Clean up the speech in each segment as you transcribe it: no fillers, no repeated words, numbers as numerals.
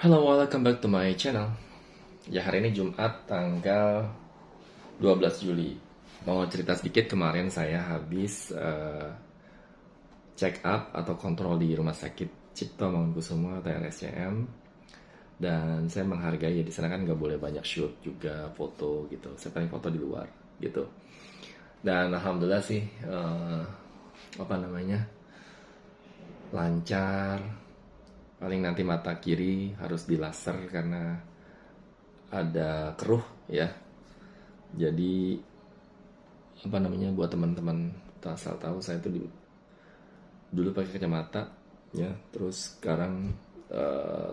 Halo, welcome back to my channel. Ya, hari ini Jumat tanggal 12 Juli. Mau cerita sedikit, kemarin saya habis check up atau kontrol di Rumah Sakit Cipto Mangunkusumo atau RSCM. Dan saya menghargai, ya di sana kan nggak boleh banyak shoot juga, foto gitu. Saya paling foto di luar gitu. Dan alhamdulillah sih, lancar. Paling nanti mata kiri harus dilaser karena ada keruh ya. Jadi buat teman-teman asal tahu, saya tuh dulu pakai kacamata ya, terus sekarang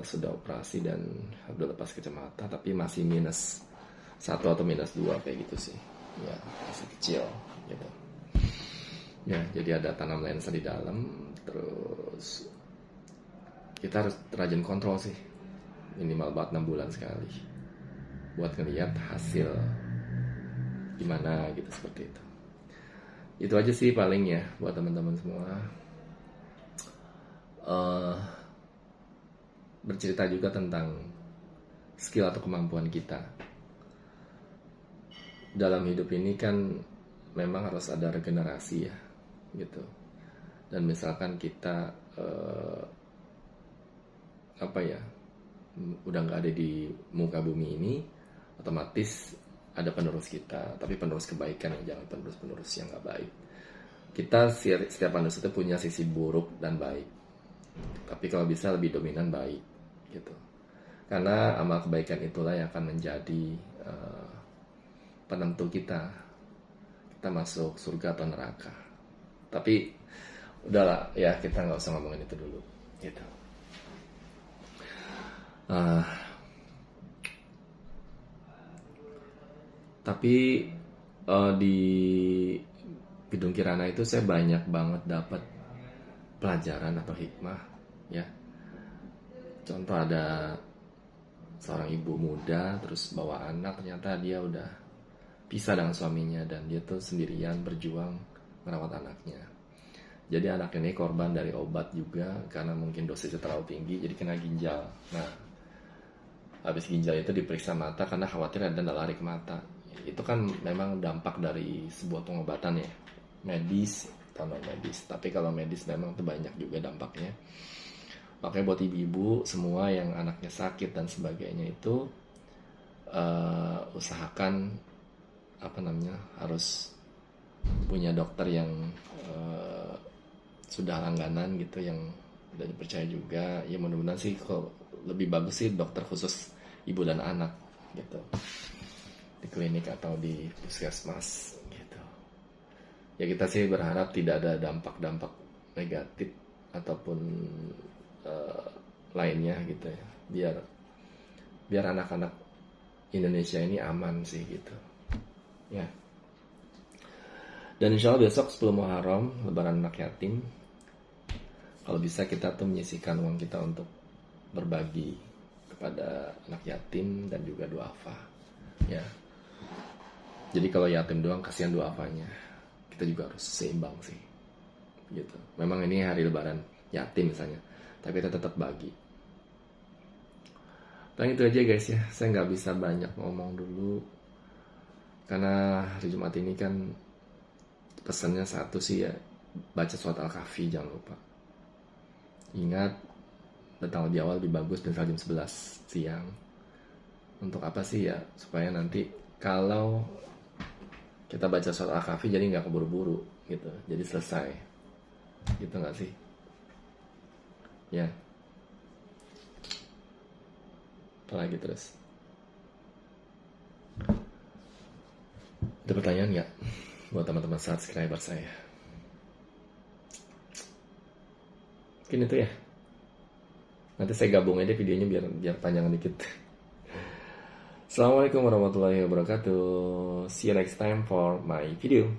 sudah operasi dan udah lepas kacamata, tapi masih minus 1 atau minus 2 kayak gitu sih ya, masih kecil gitu ya. Jadi ada tanam lensa di dalam. Terus kita harus rajin kontrol sih, minimal buat 6 bulan sekali buat ngeliat hasil gimana gitu, seperti itu. Itu aja sih paling ya buat teman-teman semua. Bercerita juga tentang skill atau kemampuan kita dalam hidup ini kan memang harus ada regenerasi ya gitu. Dan misalkan kita udah nggak ada di muka bumi ini, otomatis ada penerus kita, tapi penerus kebaikan ya, jangan penerus yang nggak baik. Kita setiap manusia itu punya sisi buruk dan baik, tapi kalau bisa lebih dominan baik gitu, karena amal kebaikan itulah yang akan menjadi penentu kita masuk surga atau neraka. Tapi udahlah ya, kita nggak usah ngomongin itu dulu gitu. Tapi di Gedung Kirana itu saya banyak banget dapat pelajaran atau hikmah ya. Contoh, ada seorang ibu muda terus bawa anak, ternyata dia udah pisah dengan suaminya dan dia tuh sendirian berjuang merawat anaknya. Jadi anak ini korban dari obat juga, karena mungkin dosisnya terlalu tinggi, jadi kena ginjal. Nah, habis ginjal itu diperiksa mata karena khawatir ada nalari ke mata. Itu kan memang dampak dari sebuah pengobatan ya, medis atau non medis. Tapi kalau medis memang itu banyak juga dampaknya. Makanya buat ibu-ibu semua yang anaknya sakit dan sebagainya itu usahakan harus punya dokter yang sudah langganan gitu, yang udah dipercaya juga ya. Mudah-mudahan sih kalau lebih bagus sih dokter khusus ibu dan anak gitu, di klinik atau di puskesmas gitu ya. Kita sih berharap tidak ada dampak-dampak negatif ataupun lainnya gitu ya, biar anak-anak Indonesia ini aman sih gitu ya. Dan insya Allah besok 10 Muharram, Lebaran anak yatim, kalau bisa kita tuh menyisihkan uang kita untuk berbagi kepada anak yatim dan juga duafa ya. Jadi kalau yatim doang kasihan duafanya, kita juga harus seimbang sih gitu. Memang ini hari Lebaran yatim misalnya, tapi kita tetap bagi. Dan itu aja guys ya, saya nggak bisa banyak ngomong dulu karena hari Jumat ini kan pesannya satu sih ya, baca surat Al-Kahfi jangan lupa. Ingat, datang lebih awal lebih bagus, dan jam 11 siang. Untuk apa sih ya? Supaya nanti kalau kita baca surat Al-Kahfi jadi nggak keburu-buru gitu, jadi selesai gitu, nggak sih ya. Apalagi terus, ada pertanyaan nggak buat teman-teman subscriber saya? Mungkin itu ya, nanti saya gabung aja videonya biar panjang dikit. Assalamualaikum warahmatullahi wabarakatuh. See you next time for my video.